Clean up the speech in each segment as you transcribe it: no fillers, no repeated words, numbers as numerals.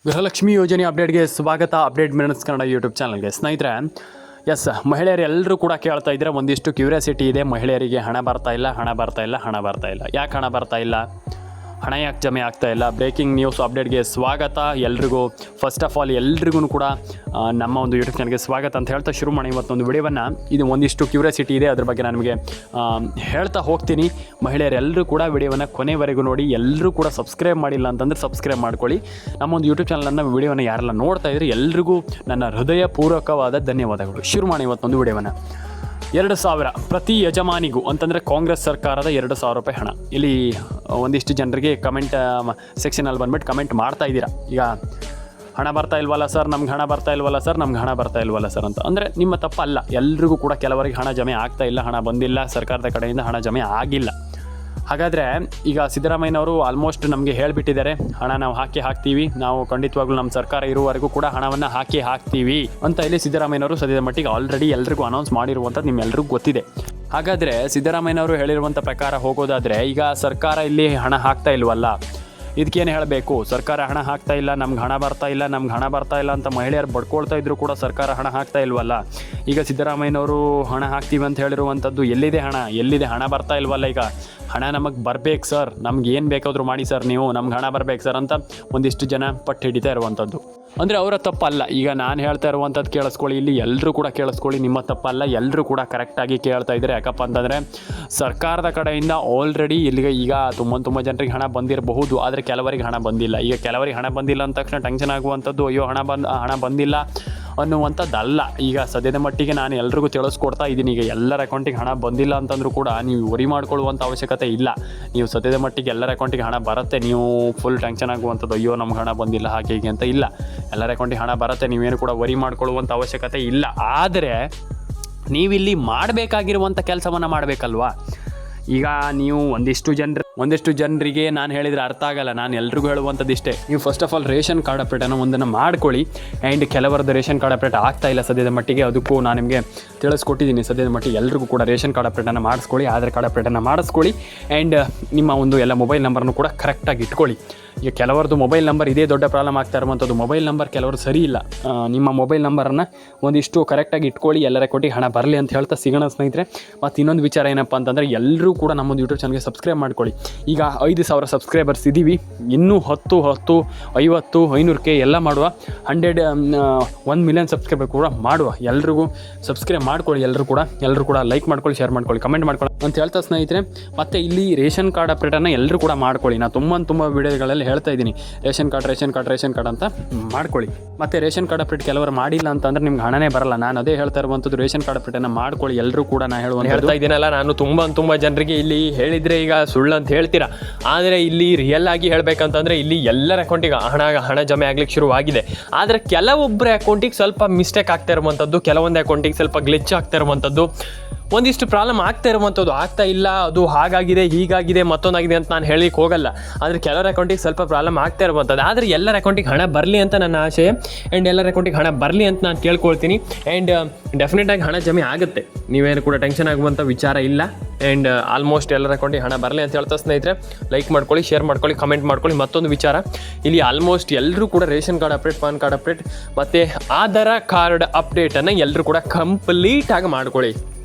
ಗೃಹಲಕ್ಷ್ಮಿ ಯೋಜನೆ ಅಪ್ಡೇಟ್ಗೆ ಸ್ವಾಗತ. Update minutes Kannada YouTube ಚಾನಲ್ಗೆ. ಸ್ನೇಹಿತರೆ, ಮಹಿಳೆಯರು ಎಲ್ಲರೂ ಕೂಡ ಕೇಳ್ತಾ ಇದ್ದರೆ ಒಂದಿಷ್ಟು ಕ್ಯೂರಿಯಾಸಿಟಿ ಇದೆ. ಮಹಿಳೆಯರಿಗೆ ಹಣ ಬರ್ತಾ ಇಲ್ಲ. ಯಾಕೆ ಹಣ ಬರ್ತಾ ಇಲ್ಲ, ಹಣ ಯಾಕೆ ಜಮೆ ಆಗ್ತಾ ಇಲ್ಲ? ಬ್ರೇಕಿಂಗ್ ನ್ಯೂಸ್ ಅಪ್ಡೇಟ್ಗೆ ಸ್ವಾಗತ. ಎಲ್ರಿಗೂ ಫಸ್ಟ್ ಆಫ್ ಆಲ್ ಎಲ್ರಿಗೂ ಕೂಡ ನಮ್ಮ ಒಂದು ಯೂಟ್ಯೂಬ್ ಚಾನಲ್ಗೆ ಸ್ವಾಗತ ಅಂತ ಹೇಳ್ತಾ ಶುರು ಮಾಡಿ ಇವತ್ತೊಂದು ವಿಡಿಯೋವನ್ನು. ಇದು ಒಂದಿಷ್ಟು ಕ್ಯೂರಿಯಾಸಿಟಿ ಇದೆ, ಅದ್ರ ಬಗ್ಗೆ ನಾನು ನಿಮಗೆ ಹೇಳ್ತಾ ಹೋಗ್ತೀನಿ. ಮಹಿಳೆಯರೆಲ್ಲರೂ ಕೂಡ ವಿಡಿಯೋವನ್ನು ಕೊನೆವರೆಗೂ ನೋಡಿ. ಎಲ್ಲರೂ ಕೂಡ ಸಬ್ಸ್ಕ್ರೈಬ್ ಮಾಡಿಲ್ಲ ಅಂತಂದರೆ ಸಬ್ಸ್ಕ್ರೈಬ್ ಮಾಡ್ಕೊಳ್ಳಿ. ನಮ್ಮೊಂದು ಯೂಟ್ಯೂಬ್ ಚಾನಲನ್ನು ವಿಡಿಯೋವನ್ನು ಯಾರೆಲ್ಲ ನೋಡ್ತಾ ಇದ್ರೆ ಎಲ್ರಿಗೂ ನನ್ನ ಹೃದಯಪೂರ್ವಕವಾದ ಧನ್ಯವಾದಗಳು. ಶುರು ಮಾಡಿ ಇವತ್ತೊಂದು ವಿಡಿಯೋವನ್ನು. 2,000 ಪ್ರತಿ ಯಜಮಾನಿಗೂ ಅಂತಂದರೆ ಕಾಂಗ್ರೆಸ್ ಸರ್ಕಾರದ 2,000 ರೂಪಾಯಿ ಹಣ. ಇಲ್ಲಿ ಒಂದಿಷ್ಟು ಜನರಿಗೆ ಕಮೆಂಟ್ ಸೆಕ್ಷನಲ್ಲಿ ಬಂದುಬಿಟ್ಟು ಕಮೆಂಟ್ ಮಾಡ್ತಾ ಇದ್ದೀರಾ. ಈಗ ಹಣ ಬರ್ತಾ ಇಲ್ವಲ್ಲ ಸರ್, ನಮ್ಗೆ ಹಣ ಬರ್ತಾ ಇಲ್ವಲ್ಲ ಸರ್ ಅಂತ. ಅಂದರೆ ನಿಮ್ಮ ತಪ್ಪಲ್ಲ. ಎಲ್ರಿಗೂ ಕೂಡ ಕೆಲವರಿಗೆ ಹಣ ಜಮೆ ಆಗ್ತಾ ಇಲ್ಲ, ಹಣ ಬಂದಿಲ್ಲ, ಸರ್ಕಾರದ ಕಡೆಯಿಂದ ಹಣ ಜಮೆ ಆಗಿಲ್ಲ. ಹಾಗಾದರೆ ಈಗ ಸಿದ್ದರಾಮಯ್ಯನವರು ಆಲ್ಮೋಸ್ಟ್ ನಮಗೆ ಹೇಳಿಬಿಟ್ಟಿದ್ದಾರೆ, ಹಣ ನಾವು ಹಾಕ್ತೀವಿ, ನಾವು ಖಂಡಿತವಾಗ್ಲೂ ನಮ್ಮ ಸರ್ಕಾರ ಇರುವವರೆಗೂ ಕೂಡ ಹಣವನ್ನು ಹಾಕ್ತೀವಿ ಅಂತ ಇಲ್ಲಿ ಸಿದ್ದರಾಮಯ್ಯನವರು ಸದ್ಯದ ಮಟ್ಟಿಗೆ ಆಲ್ರೆಡಿ ಎಲ್ರಿಗೂ ಅನೌನ್ಸ್ ಮಾಡಿರುವಂಥದ್ದು ನಿಮ್ಮೆಲ್ರಿಗೂ ಗೊತ್ತಿದೆ. ಹಾಗಾದರೆ ಸಿದ್ದರಾಮಯ್ಯನವರು ಹೇಳಿರುವಂಥ ಪ್ರಕಾರ ಹೋಗೋದಾದರೆ ಈಗ ಸರ್ಕಾರ ಇಲ್ಲಿ ಹಣ ಹಾಕ್ತಾ ಇಲ್ವಲ್ಲ, ಇದಕ್ಕೇನು ಹೇಳಬೇಕು? ಸರ್ಕಾರ ಹಣ ಹಾಕ್ತಾ ಇಲ್ಲ, ನಮ್ಗೆ ಹಣ ಬರ್ತಾ ಇಲ್ಲ ಅಂತ ಮಹಿಳೆಯರು ಬಡ್ಕೊಳ್ತಾ ಇದ್ರು ಕೂಡ ಸರ್ಕಾರ ಹಣ ಹಾಕ್ತಾ ಇಲ್ವಲ್ಲ. ಈಗ ಸಿದ್ದರಾಮಯ್ಯನವರು ಹಣ ಹಾಕ್ತೀವಿ ಅಂತ ಹೇಳಿರುವಂಥದ್ದು ಎಲ್ಲಿದೆ ಹಣ ಬರ್ತಾ ಇಲ್ವಲ್ಲ. ಈಗ ಹಣ ನಮಗೆ ಬರಬೇಕು ಸರ್, ನಮ್ಗೆ ಏನು ಬೇಕಾದರೂ ಮಾಡಿ ಸರ್, ನೀವು ನಮ್ಗೆ ಹಣ ಬರಬೇಕು ಸರ್ ಅಂತ ಒಂದಿಷ್ಟು ಜನ ಪಟ್ಟು ಹಿಡಿತಾ ಇರುವಂಥದ್ದು. ಅಂದರೆ ಅವರ ತಪ್ಪಲ್ಲ. ಈಗ ನಾನು ಹೇಳ್ತಾ ಇರುವಂಥದ್ದು ಕೇಳಿಸ್ಕೊಳ್ಳಿ, ಇಲ್ಲಿ ಎಲ್ಲರೂ ಕೂಡ ಕೇಳಿಸ್ಕೊಳ್ಳಿ, ನಿಮ್ಮ ತಪ್ಪಲ್ಲ. ಎಲ್ಲರೂ ಕೂಡ ಕರೆಕ್ಟಾಗಿ ಕೇಳ್ತಾ ಇದ್ದಾರೆ. ಯಾಕಪ್ಪ ಅಂತಂದರೆ ಸರ್ಕಾರದ ಕಡೆಯಿಂದ ಆಲ್ರೆಡಿ ಇಲ್ಲಿಗೆ ಈಗ ತುಂಬ ಜನರಿಗೆ ಹಣ ಬಂದಿರಬಹುದು, ಆದರೆ ಕೆಲವರಿಗೆ ಹಣ ಬಂದಿಲ್ಲ. ಈಗ ಕೆಲವರಿಗೆ ಹಣ ಬಂದಿಲ್ಲ ಅಂದ ತಕ್ಷಣ ಟೆನ್ಷನ್ ಆಗುವಂಥದ್ದು, ಅಯ್ಯೋ ಹಣ ಬಂದಿಲ್ಲ ಅನ್ನುವಂಥದ್ದಲ್ಲ. ಈಗ ಸದ್ಯದ ಮಟ್ಟಿಗೆ ನಾನು ಎಲ್ರಿಗೂ ತಿಳಿಸ್ಕೊಡ್ತಾ ಇದ್ದೀನಿ. ಈಗ ಎಲ್ಲರ ಅಕೌಂಟಿಗೆ ಹಣ ಬಂದಿಲ್ಲ ಅಂತಂದರೂ ಕೂಡ ನೀವು ವರಿ ಮಾಡ್ಕೊಳ್ಳುವಂಥ ಅವಶ್ಯಕತೆ ಇಲ್ಲ. ನೀವು ಸದ್ಯದ ಮಟ್ಟಿಗೆ ಎಲ್ಲರ ಅಕೌಂಟಿಗೆ ಹಣ ಬರುತ್ತೆ, ನೀವು ಫುಲ್ ಟೆನ್ಷನ್ ಆಗುವಂಥದ್ದು, ಅಯ್ಯೋ ನಮ್ಗೆ ಹಣ ಬಂದಿಲ್ಲ ಹಾಗೆ ಹೀಗೆ ಅಂತ ಇಲ್ಲ. ಎಲ್ಲರ ಅಕೌಂಟಿಗೆ ಹಣ ಬರುತ್ತೆ, ನೀವೇನು ಕೂಡ ವರಿ ಮಾಡ್ಕೊಳ್ಳುವಂಥ ಅವಶ್ಯಕತೆ ಇಲ್ಲ. ಆದರೆ ನೀವಿಲ್ಲಿ ಮಾಡಬೇಕಾಗಿರುವಂಥ ಕೆಲಸವನ್ನು ಮಾಡಬೇಕಲ್ವಾ? ಈಗ ನೀವು ಒಂದಿಷ್ಟು ಜನರಿಗೆ ನಾನು ಹೇಳಿದರೆ ಅರ್ಥ ಆಗಲ್ಲ. ನಾನು ಎಲ್ರಿಗೂ ಹೇಳುವಂಥದ್ದು ಇಷ್ಟೇ, ನೀವು first of all ration card ಅಪ್ಡೇಟನ್ನು ಒಂದನ್ನು ಮಾಡ್ಕೊಳ್ಳಿ. ಆ್ಯಂಡ್ ಕೆಲವರದ್ದು ರೇಷನ್ ಕಾರ್ಡ್ ಅಪ್ಡೇಟ್ ಆಗ್ತಾ ಇಲ್ಲ ಸದ್ಯದ ಮಟ್ಟಿಗೆ, ಅದಕ್ಕೂ ನಾನು ನಿಮಗೆ ತಿಳಿಸ್ಕೊಟ್ಟಿದ್ದೀನಿ. ಸದ್ಯದ ಮಟ್ಟಿಗೆ ಎಲ್ರಿಗೂ ಕೂಡ ರೇಷನ್ ಕಾರ್ಡ್ ಅಪ್ಡೇಟನ್ನು ಮಾಡಿಸ್ಕೊಳ್ಳಿ, ಆಧಾರ್ ಕಾರ್ಡ್ ಅಪ್ಡೇಟನ್ನು ಮಾಡಿಸ್ಕೊಳ್ಳಿ. ಆ್ಯಂಡ್ ನಿಮ್ಮ ಒಂದು ಎಲ್ಲ ಮೊಬೈಲ್ ನಂಬರ್ನು ಕೂಡ ಕರೆಕ್ಟಾಗಿ ಇಟ್ಕೊಳ್ಳಿ. ಈಗ ಕೆಲವರದ್ದು ಮೊಬೈಲ್ ನಂಬರ್ ಇದೇ ದೊಡ್ಡ ಪ್ರಾಬ್ಲಮ್ ಆಗ್ತಾ ಇರುವಂಥದ್ದು. ಮೊಬೈಲ್ ನಂಬರ್ ಕೆಲವರು ಸರಿ ಇಲ್ಲ. ನಿಮ್ಮ ಮೊಬೈಲ್ ನಂಬರನ್ನು ಒಂದಿಷ್ಟು ಕರೆಕ್ಟಾಗಿ ಇಟ್ಕೊಳ್ಳಿ. ಎಲ್ಲರ ಕೊಟ್ಟು ಹಣ ಬರಲಿ ಅಂತ ಹೇಳ್ತಾ ಸಿಗೋಣ ಸ್ನೇಹಿತರೆ. ಮತ್ತು ಇನ್ನೊಂದು ವಿಚಾರ ಏನಪ್ಪ ಅಂತಂದರೆ ಎಲ್ಲರೂ ಕೂಡ ನಮ್ಮೊಂದು ಯೂಟ್ಯೂಬ್ ಚಾನಲ್ಗೆ ಸಬ್ಸ್ಕ್ರೈಬ್ ಮಾಡ್ಕೊಳ್ಳಿ. ಈಗ 5,000 ಸಬ್ಸ್ಕ್ರೈಬರ್ಸ್ ಇದ್ದೀವಿ. ಇನ್ನೂ 10, 50, 500K ಎಲ್ಲ ಮಾಡುವ. 1 ಮಿಲಿಯನ್ ಸಬ್ಸ್ಕ್ರೈಬರ್ ಕೂಡ ಮಾಡುವ. ಎಲ್ರಿಗೂ ಸಬ್ಸ್ಕ್ರೈಬ್ ಮಾಡ್ಕೊಳ್ಳಿ. ಎಲ್ಲರೂ ಕೂಡ ಲೈಕ್ ಮಾಡ್ಕೊಳ್ಳಿ, ಶೇರ್ ಮಾಡ್ಕೊಳ್ಳಿ, ಕಮೆಂಟ್ ಮಾಡ್ಕೊಳ್ಳಿ ಅಂತ ಹೇಳ್ತಾ ಸ್ನೇಹಿತರೆ. ಮತ್ತು ಇಲ್ಲಿ ರೇಷನ್ ಕಾರ್ಡ್ ಅಪ್ಡೇಟನ್ನು ಎಲ್ಲರೂ ಕೂಡ ಮಾಡ್ಕೊಳ್ಳಿ. ನಾನು ತುಂಬ ವಿಡಿಯೋಗಳಲ್ಲಿ ಹೇಳ್ತಾ ಇದ್ದೀನಿ, ರೇಷನ್ ಕಾರ್ಡ್ ಅಂತ ಮಾಡ್ಕೊಳ್ಳಿ. ಮತ್ತು ರೇಷನ್ ಕಾರ್ಡ್ ಅಪ್ಡೇಟ್ ಕೆಲವರು ಮಾಡಿಲ್ಲ ಅಂತಂದರೆ ನಿಮ್ಗೆ ಹಣನೇ ಬರಲ್ಲ. ನಾನು ಅದೇ ಹೇಳ್ತಾ ಇರುವಂಥದ್ದು, ರೇಷನ್ ಕಾರ್ಡ್ ಅಪ್ಡೇಟನ್ನು ಮಾಡ್ಕೊಳ್ಳಿ. ಎಲ್ಲರೂ ಕೂಡ ನಾನು ಹೇಳ್ತಾ ಇದ್ದೀನಲ್ಲ, ನಾನು ತುಂಬ ಜನರಿಗೆ ಇಲ್ಲಿ ಹೇಳಿದರೆ ಈಗ ಸುಳ್ಳು ಅಂತ ಹೇಳ್ತೀರಾ. ಆದರೆ ಇಲ್ಲಿ ರಿಯಲ್ ಆಗಿ ಹೇಳಬೇಕಂತಂದರೆ ಇಲ್ಲಿ ಎಲ್ಲರ ಅಕೌಂಟಿಗೆ ಹಣ ಜಮೆ ಆಗ್ಲಿಕ್ಕೆ ಶುರುವಾಗಿದೆ. ಆದರೆ ಕೆಲವೊಬ್ಬರ ಅಕೌಂಟಿಗೆ ಸ್ವಲ್ಪ ಮಿಸ್ಟೇಕ್ ಆಗ್ತಾ ಇರುವಂಥದ್ದು, ಕೆಲವೊಂದು ಅಕೌಂಟಿಗೆ ಸ್ವಲ್ಪ ಗ್ಲಿಚ್ ಆಗ್ತಾ ಇರುವಂಥದ್ದು, ಒಂದಿಷ್ಟು ಪ್ರಾಬ್ಲಮ್ ಆಗ್ತಾ ಇರುವಂಥದ್ದು. ಆಗ್ತಾ ಇಲ್ಲ, ಅದು ಹಾಗಾಗಿದೆ ಹೀಗಾಗಿದೆ ಮತ್ತೊಂದಾಗಿದೆ ಅಂತ ನಾನು ಹೇಳಿಕ್ಕೆ ಹೋಗಲ್ಲ. ಆದರೆ ಕೆಲವರ ಅಕೌಂಟಿಗೆ ಸ್ವಲ್ಪ ಪ್ರಾಬ್ಲಮ್ ಆಗ್ತಾ ಇರುವಂಥದ್ದು. ಆದರೆ ಎಲ್ಲರ ಅಕೌಂಟಿಗೆ ಹಣ ಬರಲಿ ಅಂತ ನನ್ನ ಆಶಯ. ಆ್ಯಂಡ್ ಎಲ್ಲರ ಅಕೌಂಟಿಗೆ ಹಣ ಬರಲಿ ಅಂತ ನಾನು ಕೇಳ್ಕೊಳ್ತೀನಿ. ಆ್ಯಂಡ್ ಡೆಫಿನೆಟಾಗಿ ಹಣ ಜಮೆ ಆಗುತ್ತೆ, ನೀವೇನು ಕೂಡ ಟೆನ್ಷನ್ ಆಗುವಂಥ ವಿಚಾರ ಇಲ್ಲ. ಆ್ಯಂಡ್ ಆಲ್ಮೋಸ್ಟ್ ಎಲ್ಲರ ಅಕೌಂಟಿಗೆ ಹಣ ಬರಲಿ ಅಂತ ಹೇಳ್ತಾ ಸ್ನೇಹಿತರೆ, ಲೈಕ್ ಮಾಡ್ಕೊಳ್ಳಿ, ಶೇರ್ ಮಾಡ್ಕೊಳ್ಳಿ, ಕಮೆಂಟ್ ಮಾಡ್ಕೊಳ್ಳಿ. ಮತ್ತೊಂದು ವಿಚಾರ, ಇಲ್ಲಿ ಆಲ್ಮೋಸ್ಟ್ ಎಲ್ಲರೂ ಕೂಡ ration card update, PAN card update ಮತ್ತು ಆಧಾರ್ ಕಾರ್ಡ್ ಅಪ್ಡೇಟನ್ನು ಎಲ್ಲರೂ ಕೂಡ ಕಂಪ್ಲೀಟಾಗಿ ಮಾಡ್ಕೊಳ್ಳಿ.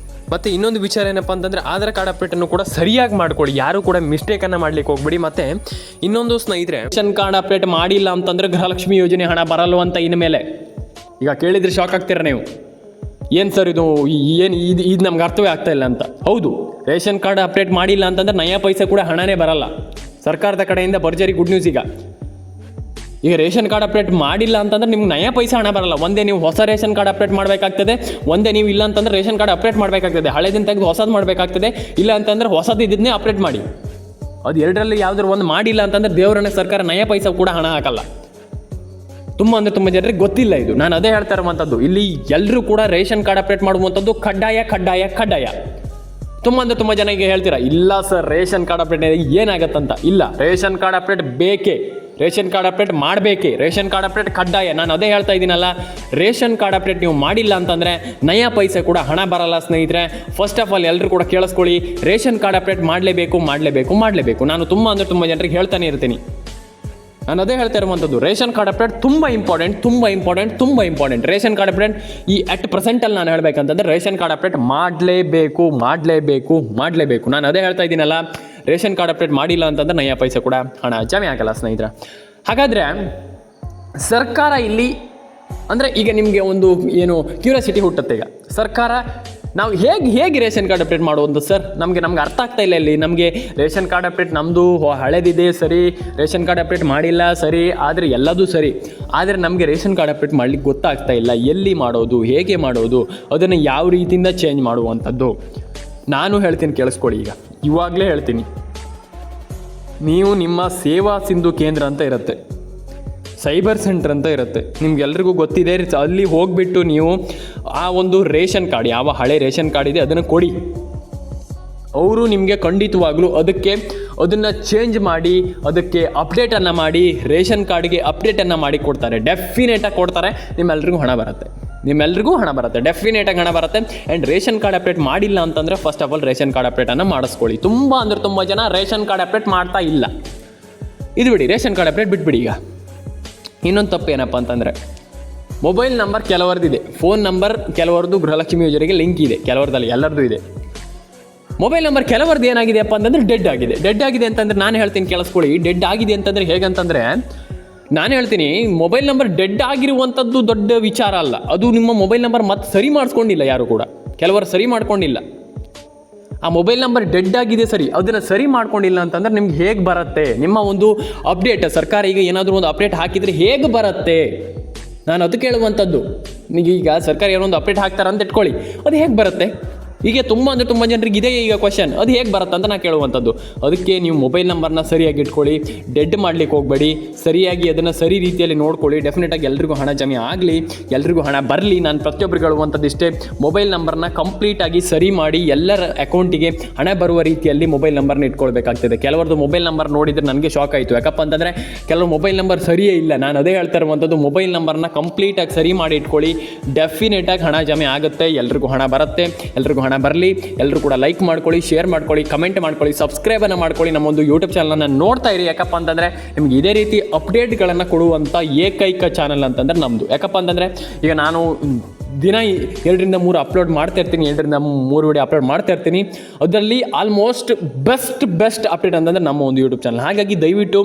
ಮತ್ತು ಇನ್ನೊಂದು ವಿಚಾರ ಏನಪ್ಪ ಅಂತಂದರೆ ಆಧಾರ್ ಕಾರ್ಡ್ ಅಪ್ಡೇಟನ್ನು ಕೂಡ ಸರಿಯಾಗಿ ಮಾಡ್ಕೊಳ್ಳಿ. ಯಾರು ಕೂಡ ಮಿಸ್ಟೇಕನ್ನು ಮಾಡ್ಲಿಕ್ಕೆ ಹೋಗ್ಬಿಡಿ. ಮತ್ತು ಇನ್ನೊಂದು ಸ್ನೇಹಿತರೆ, ರೇಷನ್ ಕಾರ್ಡ್ ಅಪ್ಡೇಟ್ ಮಾಡಿಲ್ಲ ಅಂತಂದರೆ ಗೃಹಲಕ್ಷ್ಮಿ ಯೋಜನೆ ಹಣ ಬರಲ್ವಂತ ಇನ್ಮೇಲೆ. ಈಗ ಕೇಳಿದರೆ ಶಾಕ್ ಆಗ್ತೀರ ನೀವು, ಏನು ಸರ್ ಇದು ನಮ್ಗೆ ಅರ್ಥವೇ ಆಗ್ತಾ ಇಲ್ಲ ಅಂತ. ಹೌದು, ರೇಷನ್ ಕಾರ್ಡ್ ಅಪ್ಡೇಟ್ ಮಾಡಿಲ್ಲ ಅಂತಂದರೆ ನಯಾ ಪೈಸೆ ಕೂಡ ಹಣನೇ ಬರಲ್ಲ. ಸರ್ಕಾರದ ಕಡೆಯಿಂದ ಭರ್ಜರಿ ಗುಡ್ ನ್ಯೂಸ್. ಈಗ ರೇಷನ್ ಕಾರ್ಡ್ ಅಪ್ಡೇಟ್ ಮಾಡಿಲ್ಲ ಅಂತಂದ್ರೆ ನಿಮ್ಗೆ ನಯಾ ಪೈಸೆ ಹಣ ಬರಲ್ಲ. ಒಂದೇ ನೀವು ಹೊಸ ರೇಷನ್ ಕಾರ್ಡ್ ಅಪ್ಡೇಟ್ ಮಾಡಬೇಕಾಗ್ತದೆ, ಒಂದೇ ನೀವು ಇಲ್ಲ ಅಂತಂದ್ರೆ ರೇಷನ್ ಕಾರ್ಡ್ ಅಪ್ಡೇಟ್ ಮಾಡಬೇಕಾಗ್ತದೆ. ಹಳೆದಿನ ತೆಗೆದು ಹೊಸದು ಮಾಡಬೇಕಾಗ್ತದೆ. ಇಲ್ಲ ಅಂತಂದರೆ ಹೊಸದು ಇದನ್ನೇ ಅಪ್ಡೇಟ್ ಮಾಡಿ. ಅದು ಎರಡರಲ್ಲಿ ಯಾವುದಾದ್ರು ಒಂದು ಮಾಡಿಲ್ಲ ಅಂತಂದರೆ ದೇವರನ್ನ ಸರ್ಕಾರ ನಯಾ ಪೈಸೆ ಕೂಡ ಹಣ ಹಾಕಲ್ಲ. ತುಂಬ ಜನರಿಗೆ ಗೊತ್ತಿಲ್ಲ ಇದು. ನಾನು ಅದೇ ಹೇಳ್ತಾ ಇರುವಂಥದ್ದು, ಇಲ್ಲಿ ಎಲ್ಲರೂ ಕೂಡ ರೇಷನ್ ಕಾರ್ಡ್ ಅಪ್ಡೇಟ್ ಮಾಡುವಂಥದ್ದು ಕಡ್ಡಾಯ. ತುಂಬ ಜನ ಈಗ ಹೇಳ್ತೀರಾ, ಇಲ್ಲ ಸರ್ ರೇಷನ್ ಕಾರ್ಡ್ ಅಪ್ಡೇಟ್ ಏನಾಗತ್ತಂತ. ಇಲ್ಲ, ರೇಷನ್ ಕಾರ್ಡ್ ಅಪ್ಡೇಟ್ ಬೇಕೇ, ರೇಷನ್ ಕಾರ್ಡ್ ಅಪ್ಡೇಟ್ ಮಾಡಬೇಕೇ, ರೇಷನ್ ಕಾರ್ಡ್ ಅಪ್ಡೇಟ್ ಕಡ್ಡಾಯ. ನಾನು ಅದೇ ಹೇಳ್ತಾ ಇದ್ದೀನಲ್ಲ, ರೇಷನ್ ಕಾರ್ಡ್ ಅಪ್ಡೇಟ್ ನೀವು ಮಾಡಿಲ್ಲ ಅಂತಂದರೆ ನಯಾ ಪೈಸೆ ಕೂಡ ಹಣ ಬರಲ್ಲ ಸ್ನೇಹಿತರೆ. ಫಸ್ಟ್ ಆಫ್ ಆಲ್ ಎಲ್ಲರೂ ಕೂಡ ಕೇಳಿಸ್ಕೊಳ್ಳಿ, ರೇಷನ್ ಕಾರ್ಡ್ ಅಪ್ಡೇಟ್ ಮಾಡಲೇಬೇಕು. ನಾನು ತುಂಬ ಜನರಿಗೆ ಹೇಳ್ತಾನೆ ಇರ್ತೀನಿ. ನಾನು ಅದೇ ಹೇಳ್ತಾ ಇರುವಂಥದ್ದು, ರೇಷನ್ ಕಾರ್ಡ್ ಅಪ್ಡೇಟ್ ತುಂಬ ಇಂಪಾರ್ಟೆಂಟ್. ರೇಷನ್ ಕಾರ್ಡ್ ಅಪ್ಡೇಟ್ ಈ ಅಟ್ ಪ್ರೆಸೆಂಟಲ್ಲಿ ನಾನು ಹೇಳಬೇಕಂತಂದರೆ ರೇಷನ್ ಕಾರ್ಡ್ ಅಪ್ಡೇಟ್ ಮಾಡಲೇಬೇಕು. ನಾನು ಅದೇ ಹೇಳ್ತಾ ಇದ್ದೀನಲ್ಲ, ರೇಷನ್ ಕಾರ್ಡ್ ಅಪ್ಡೇಟ್ ಮಾಡಿಲ್ಲ ಅಂತಂದ್ರೆ ನಯ ಪೈಸೆ ಕೂಡ ಹಣ ಜಮೆ ಆಗಲ್ಲ ಸ್ನೇಹಿತರೆ. ಹಾಗಾದರೆ ಸರ್ಕಾರ ಇಲ್ಲಿ ಅಂದರೆ ಈಗ ನಿಮಗೆ ಒಂದು ಏನು ಕ್ಯೂರಿಯಾಸಿಟಿ ಹುಟ್ಟುತ್ತೆ, ಈಗ ಸರ್ಕಾರ ನಾವು ಹೇಗೆ ರೇಷನ್ ಕಾರ್ಡ್ ಅಪ್ಡೇಟ್ ಮಾಡುವಂಥ ಸರ್, ನಮಗೆ ಅರ್ಥ ಆಗ್ತಾ ಇಲ್ಲ. ಇಲ್ಲಿ ನಮಗೆ ರೇಷನ್ ಕಾರ್ಡ್ ಅಪ್ಡೇಟ್ ನಮ್ಮದು ಹಳೆದಿದೆ ಸರಿ, ರೇಷನ್ ಕಾರ್ಡ್ ಅಪ್ಡೇಟ್ ಮಾಡಿಲ್ಲ ಸರಿ, ಆದರೆ ಎಲ್ಲದೂ ಸರಿ, ಆದರೆ ನಮಗೆ ರೇಷನ್ ಕಾರ್ಡ್ ಅಪ್ಡೇಟ್ ಮಾಡಲಿಕ್ಕೆ ಗೊತ್ತಾಗ್ತಾ ಇಲ್ಲ. ಎಲ್ಲಿ ಮಾಡೋದು, ಹೇಗೆ ಮಾಡೋದು, ಅದನ್ನು ಯಾವ ರೀತಿಯಿಂದ ಚೇಂಜ್ ಮಾಡುವಂಥದ್ದು ನಾನು ಹೇಳ್ತೀನಿ, ಕೇಳಿಸ್ಕೊಳ್ಳಿ. ಇವಾಗಲೇ ಹೇಳ್ತೀನಿ, ನೀವು ನಿಮ್ಮ ಸೇವಾ ಸಿಂಧು ಕೇಂದ್ರ ಅಂತ ಇರುತ್ತೆ, ಸೈಬರ್ ಸೆಂಟರ್ ಅಂತ ಇರುತ್ತೆ, ನಿಮ್ಗೆಲ್ರಿಗೂ ಗೊತ್ತಿದೆ. ಅಲ್ಲಿ ಹೋಗಿಬಿಟ್ಟು ನೀವು ಆ ಒಂದು ರೇಷನ್ ಕಾರ್ಡ್, ಯಾವ ಹಳೆ ರೇಷನ್ ಕಾರ್ಡ್ ಇದೆ ಅದನ್ನು ಕೊಡಿ. ಅವರು ನಿಮಗೆ ಖಂಡಿತವಾಗ್ಲೂ ಅದನ್ನು ಚೇಂಜ್ ಮಾಡಿ, ಅದಕ್ಕೆ ಅಪ್ಡೇಟನ್ನು ಮಾಡಿ, ರೇಷನ್ ಕಾರ್ಡ್ಗೆ ಅಪ್ಡೇಟನ್ನು ಮಾಡಿ ಕೊಡ್ತಾರೆ. ಡೆಫಿನೆಟಾಗಿ ಕೊಡ್ತಾರೆ. ನಿಮ್ಮೆಲ್ರಿಗೂ ಹಣ ಬರುತ್ತೆ, ಡೆಫಿನೆಟಾಗಿ ಹಣ ಬರುತ್ತೆ. ಆ್ಯಂಡ್ ರೇಷನ್ ಕಾರ್ಡ್ ಅಪ್ಡೇಟ್ ಮಾಡಿಲ್ಲ ಅಂತಂದರೆ first of all ration card ಅಪ್ಡೇಟನ್ನು ಮಾಡಿಸ್ಕೊಳ್ಳಿ. ತುಂಬ ಜನ ರೇಷನ್ ಕಾರ್ಡ್ ಅಪ್ಡೇಟ್ ಮಾಡ್ತಾ ಇಲ್ಲ. ಇದು ಬಿಡಿ, ರೇಷನ್ ಕಾರ್ಡ್ ಅಪ್ಡೇಟ್ ಬಿಟ್ಬಿಡಿ. ಈಗ ಇನ್ನೊಂದು ತಪ್ಪು ಏನಪ್ಪ ಅಂತಂದರೆ, ಮೊಬೈಲ್ ನಂಬರ್ ಕೆಲವರದಿದೆ, ಫೋನ್ ನಂಬರ್ ಕೆಲವರದು ಗೃಹಲಕ್ಷ್ಮಿ ಯೋಜನೆಗೆ ಲಿಂಕ್ ಇದೆ, ಕೆಲವರದಲ್ಲಿ ಎಲ್ಲರದ್ದು ಇದೆ. ಮೊಬೈಲ್ ನಂಬರ್ ಕೆಲವರದ್ದು ಏನಾಗಿದೆಯಪ್ಪ ಅಂತಂದರೆ ಡೆಡ್ ಆಗಿದೆ ಅಂತಂದರೆ ನಾನು ಹೇಳ್ತೀನಿ, ಕೇಳಿಸ್ಕೊಳ್ಳಿ. ಡೆಡ್ ಆಗಿದೆ ಅಂತಂದರೆ ಹೇಗಂತಂದರೆ, ನಾನು ಹೇಳ್ತೀನಿ, ಮೊಬೈಲ್ ನಂಬರ್ ಡೆಡ್ ಆಗಿರುವಂಥದ್ದು ದೊಡ್ಡ ವಿಚಾರ ಅಲ್ಲ. ಅದು ನಿಮ್ಮ ಮೊಬೈಲ್ ನಂಬರ್ ಮತ್ತೆ ಸರಿ ಮಾಡಿಸ್ಕೊಂಡಿಲ್ಲ, ಯಾರು ಕೂಡ ಕೆಲವರು ಸರಿ ಮಾಡ್ಕೊಂಡಿಲ್ಲ. ಆ ಮೊಬೈಲ್ ನಂಬರ್ ಡೆಡ್ ಆಗಿದೆ ಸರಿ, ಅದನ್ನು ಸರಿ ಮಾಡ್ಕೊಂಡಿಲ್ಲ ಅಂತಂದ್ರೆ ನಿಮ್ಗೆ ಹೇಗೆ ಬರುತ್ತೆ ನಿಮ್ಮ ಒಂದು ಅಪ್ಡೇಟ್? ಸರ್ಕಾರ ಈಗ ಏನಾದರೂ ಒಂದು ಅಪ್ಡೇಟ್ ಹಾಕಿದರೆ ಹೇಗೆ ಬರುತ್ತೆ? ನಾನು ಅದು ಕೇಳುವಂಥದ್ದು. ಈಗ ಸರ್ಕಾರ ಏನೋ ಒಂದು ಅಪ್ಡೇಟ್ ಹಾಕ್ತಾರೆ ಅಂತ ಇಟ್ಕೊಳ್ಳಿ, ಅದು ಹೇಗೆ ಬರುತ್ತೆ? ಹೀಗೆ ತುಂಬ ಜನರಿಗೆ ಇದೇ ಈಗ ಕ್ವಶನ್, ಅದು ಹೇಗೆ ಬರುತ್ತೆ ಅಂತ ನಾನು ಕೇಳುವಂಥದ್ದು. ಅದಕ್ಕೆ ನೀವು ಮೊಬೈಲ್ ನಂಬರ್ನ ಸರಿಯಾಗಿ ಇಟ್ಕೊಳ್ಳಿ, ಡೆಡ್ ಮಾಡಲಿಕ್ಕೆ ಹೋಗಬೇಡಿ, ಸರಿಯಾಗಿ ಅದನ್ನು ಸರಿ ರೀತಿಯಲ್ಲಿ ನೋಡ್ಕೊಳ್ಳಿ. ಡೆಫಿನೆಟಾಗಿ ಎಲ್ರಿಗೂ ಹಣ ಜಮೆ ಆಗಲಿ, ಎಲ್ರಿಗೂ ಹಣ ಬರಲಿ. ನಾನು ಪ್ರತಿಯೊಬ್ಬರಿಗೆ ಹೇಳುವಂಥದ್ದು ಇಷ್ಟೇ, ಮೊಬೈಲ್ ನಂಬರ್ನ ಕಂಪ್ಲೀಟಾಗಿ ಸರಿ ಮಾಡಿ ಎಲ್ಲರ ಅಕೌಂಟಿಗೆ ಹಣ ಬರುವ ರೀತಿಯಲ್ಲಿ ಮೊಬೈಲ್ ನಂಬರ್ನ ಇಟ್ಕೊಳ್ಬೇಕಾಗ್ತದೆ. ಕೆಲವರದ್ದು ಮೊಬೈಲ್ ನಂಬರ್ ನೋಡಿದರೆ ನನಗೆ ಶಾಕ್ ಆಯಿತು. ಯಾಕಪ್ಪ ಅಂತಂದರೆ ಕೆಲವರು ಮೊಬೈಲ್ ನಂಬರ್ ಸರಿಯೇ ಇಲ್ಲ. ನಾನು ಅದೇ ಹೇಳ್ತಾ ಇರುವಂಥದ್ದು, ಮೊಬೈಲ್ ನಂಬರ್ನ ಕಂಪ್ಲೀಟಾಗಿ ಸರಿ ಮಾಡಿ ಇಟ್ಕೊಳ್ಳಿ. ಡೆಫಿನೆಟಾಗಿ ಹಣ ಜಮೆ ಆಗುತ್ತೆ, ಎಲ್ರಿಗೂ ಹಣ ಬರುತ್ತೆ, ಎಲ್ರಿಗೂ ಹಣ ಬರಲಿ. ಎಲ್ಲರೂ ಕೂಡ ಲೈಕ್ ಮಾಡ್ಕೊಳ್ಳಿ, ಶೇರ್ ಮಾಡ್ಕೊಳ್ಳಿ, ಕಮೆಂಟ್ ಮಾಡ್ಕೊಳ್ಳಿ, ಸಬ್ಸ್ಕ್ರೈಬನ್ನು ಮಾಡ್ಕೊಳ್ಳಿ. ನಮ್ಮೊಂದು ಯೂಟ್ಯೂಬ್ ಚಾನಲನ್ನು ನೋಡ್ತಾ ಇರಿ. ಯಾಕಪ್ಪ ಅಂತಂದರೆ ನಿಮ್ಗೆ ಇದೇ ರೀತಿ ಅಪ್ಡೇಟ್ಗಳನ್ನು ಕೊಡುವಂಥ ಏಕೈಕ ಚಾನಲ್ ಅಂತಂದರೆ ನಮ್ಮದು. ಯಾಕಪ್ಪ ಅಂತಂದರೆ ಈಗ ನಾನು ದಿನ 2 ರಿಂದ 3 ಅಪ್ಲೋಡ್ ಮಾಡ್ತಾ ಇರ್ತೀನಿ, 2 ರಿಂದ 3 ವಿಡಿಯೋ ಅಪ್ಲೋಡ್ ಮಾಡ್ತಾ ಇರ್ತೀನಿ. ಅದರಲ್ಲಿ ಆಲ್ಮೋಸ್ಟ್ ಬೆಸ್ಟ್ ಅಪ್ಡೇಟ್ ಅಂತಂದರೆ ನಮ್ಮ ಒಂದು ಯೂಟ್ಯೂಬ್ ಚಾನಲ್. ಹಾಗಾಗಿ ದಯವಿಟ್ಟು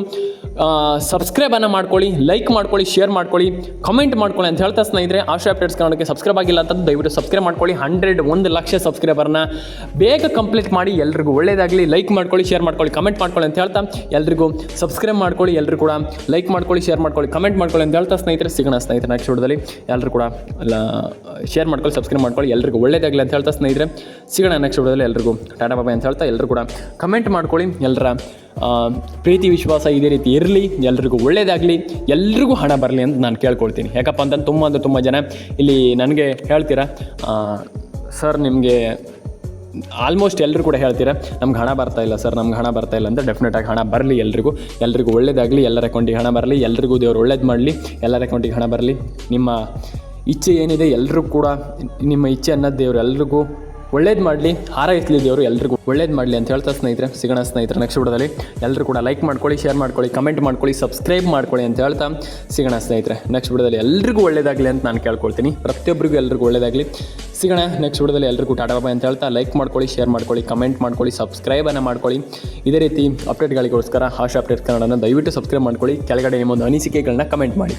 ಸಬ್ಸ್ಕ್ರೈಬನ್ನು ಮಾಡ್ಕೊಳ್ಳಿ, ಲೈಕ್ ಮಾಡ್ಕೊಳ್ಳಿ, ಶೇರ್ ಮಾಡ್ಕೊಳ್ಳಿ, ಕಮೆಂಟ್ ಮಾಡ್ಕೊಳ್ಳಿ ಅಂತ ಹೇಳ್ತಾ ಸ್ನೇಹಿತರೆ, ಆಶ್ರಯ ಅಪ್ಡೇಟ್ಸ್ ಕನ್ನಡಕ್ಕೆ ಸಬ್ಸ್ಕ್ರೈಬ್ ಆಗಿಲ್ಲ ಅಂತಂದು ದಯವಿಟ್ಟು ಸಬ್ಸ್ಕ್ರೈಬ್ ಮಾಡ್ಕೊಳ್ಳಿ. 1 ಲಕ್ಷ ಸಬ್ಸ್ಕ್ರೈಬರ್ನ ಬೇಗ ಕಂಪ್ಲೀಟ್ ಮಾಡಿ. ಎಲ್ರಿಗೂ ಒಳ್ಳೆಯದಾಗಲಿ. ಲೈಕ್ ಮಾಡ್ಕೊಳ್ಳಿ, ಶೇರ್ ಮಾಡ್ಕೊಳ್ಳಿ, ಕಮೆಂಟ್ ಮಾಡ್ಕೊಳ್ಳಿ ಅಂತ ಹೇಳ್ತಾ ಎಲ್ರಿಗೂ ಸಬ್ಸ್ಕ್ರೈಬ್ ಮಾಡ್ಕೊಳ್ಳಿ, ಎಲ್ಲರೂ ಕೂಡ ಲೈಕ್ ಮಾಡ್ಕೊಳ್ಳಿ, ಶೇರ್ ಮಾಡ್ಕೊಳ್ಳಿ, ಕಮೆಂಟ್ ಮಾಡ್ಕೊಳ್ಳಿ ಅಂತ ಹೇಳ್ತಾ ಸ್ನೇಹಿತರೆ, ಸಿಗೋಣ ಸ್ನೇಹಿತರೆ ನೆಕ್ಸ್ಟ್ ವಿಡಿಯೋದಲ್ಲಿ. ಎಲ್ಲರೂ ಕೂಡ ಶೇರ್ ಮಾಡ್ಕೊಳ್ಳಿ, ಸಬ್ಸ್ಕ್ರೈಬ್ ಮಾಡ್ಕೊಳ್ಳಿ, ಎಲ್ರಿಗೂ ಒಳ್ಳೆಯದಾಗಲಿ ಅಂತ ಹೇಳ್ತಾ ಸ್ನೇಹಿತರೆ, ಸಿಗೋಣ ನೆಕ್ಸ್ಟ್ ವಿಡಿಯೋದಲ್ಲಿ. ಎಲ್ರಿಗೂ ಟಾಟಾ ಬಾಬಾ ಅಂತ ಹೇಳ್ತಾ ಎಲ್ಲರೂ ಕೂಡ ಕಮೆಂಟ್ ಮಾಡ್ಕೊಳ್ಳಿ. ಎಲ್ಲರ ಪ್ರೀತಿ ವಿಶ್ವಾಸ ಇದೇ ರೀತಿ ಇರಲಿ, ಎಲ್ರಿಗೂ ಒಳ್ಳೆಯದಾಗಲಿ, ಎಲ್ರಿಗೂ ಹಣ ಬರಲಿ ಅಂತ ನಾನು ಕೇಳ್ಕೊಳ್ತೀನಿ. ಯಾಕಪ್ಪ ಅಂತಂದ್ರೆ ತುಂಬ ಜನ ಇಲ್ಲಿ ನನಗೆ ಹೇಳ್ತೀರಾ, ಸರ್ ನಿಮಗೆ ಆಲ್ಮೋಸ್ಟ್ ಎಲ್ಲರೂ ಕೂಡ ಹೇಳ್ತೀರಾ ನಮ್ಗೆ ಹಣ ಬರ್ತಾ ಇಲ್ಲ ಸರ್, ನಮ್ಗೆ ಹಣ ಬರ್ತಾ ಇಲ್ಲ ಅಂತ. ಡೆಫಿನೆಟಾಗಿ ಹಣ ಬರಲಿ, ಎಲ್ರಿಗೂ ಒಳ್ಳೆಯದಾಗಲಿ, ಎಲ್ಲರ ಅಕೌಂಟಿಗೆ ಹಣ ಬರಲಿ, ಎಲ್ರಿಗೂ ದೇವರು ಒಳ್ಳೇದು ಮಾಡಲಿ, ಎಲ್ಲರ ಅಕೌಂಟಿಗೆ ಹಣ ಬರಲಿ. ನಿಮ್ಮ ಇಚ್ಛೆ ಏನಿದೆ ಎಲ್ಲರೂ ಕೂಡ ನಿಮ್ಮ ಇಚ್ಛೆ ಅನ್ನೋದು ದೇವರು ಎಲ್ರಿಗೂ ಒಳ್ಳೇದು ಮಾಡಲಿ, ಹಾರೈಸಲಿ ದೇವರು ಎಲ್ರಿಗೂ ಒಳ್ಳೇದು ಮಾಡಲಿ ಅಂತ ಹೇಳ್ತಾ ಸ್ನೇಹಿತರೆ, ಸಿಗೋಣ ಸ್ನೇಹಿತರೆ ನೆಕ್ಸ್ಟ್ ವಿಡಿಯೋದಲ್ಲಿ. ಎಲ್ಲರೂ ಕೂಡ ಲೈಕ್ ಮಾಡ್ಕೊಳ್ಳಿ, ಶೇರ್ ಮಾಡ್ಕೊಳ್ಳಿ, ಕಮೆಂಟ್ ಮಾಡ್ಕೊಳ್ಳಿ, ಸಬ್ಸ್ಕ್ರೈಬ್ ಮಾಡ್ಕೊಳ್ಳಿ ಅಂತ ಹೇಳ್ತಾ ಸಿಗೋಣ ಸ್ನೇಹಿತರೆ ನೆಕ್ಸ್ಟ್ ವಿಡಿಯೋದಲ್ಲಿ. ಎಲ್ರಿಗೂ ಒಳ್ಳೇದಾಗಲಿ ಅಂತ ನಾನು ಕೇಳ್ಕೊಳ್ತೀನಿ, ಪ್ರತಿಯೊಬ್ಬರಿಗೂ ಎಲ್ರಿಗೂ ಒಳ್ಳೇದಾಗಲಿ. ಸಿಗೋಣ ನೆಕ್ಸ್ಟ್ ವಿಡಿಯೋದಲ್ಲಿ. ಎಲ್ರಿಗೂ ಟಾಟಾ ಬಾಬಾ ಅಂತ ಹೇಳ್ತಾ ಲೈಕ್ ಮಾಡ್ಕೊಳ್ಳಿ, ಶೇರ್ ಮಾಡ್ಕೊಳ್ಳಿ, ಕಮೆಂಟ್ ಮಾಡ್ಕೊಳ್ಳಿ, ಸಬ್ಸ್ಕ್ರೈಬನ್ನು ಮಾಡ್ಕೊಳ್ಳಿ. ಇದೇ ರೀತಿ ಅಪ್ಡೇಟ್ಗಳಿಗೋಸ್ಕರ ಆಶಾ ಅಪ್ಡೇಟ್ ಕನ್ನಡನ ದಯವಿಟ್ಟು ಸಬ್ಸ್ಕ್ರೈಬ್ ಮಾಡ್ಕೊಳ್ಳಿ. ಕೆಳಗಡೆ ನಿಮ್ಮೊಂದು ಅನಿಸಿಕೆಗಳನ್ನ ಕಮೆಂಟ್ ಮಾಡಿ.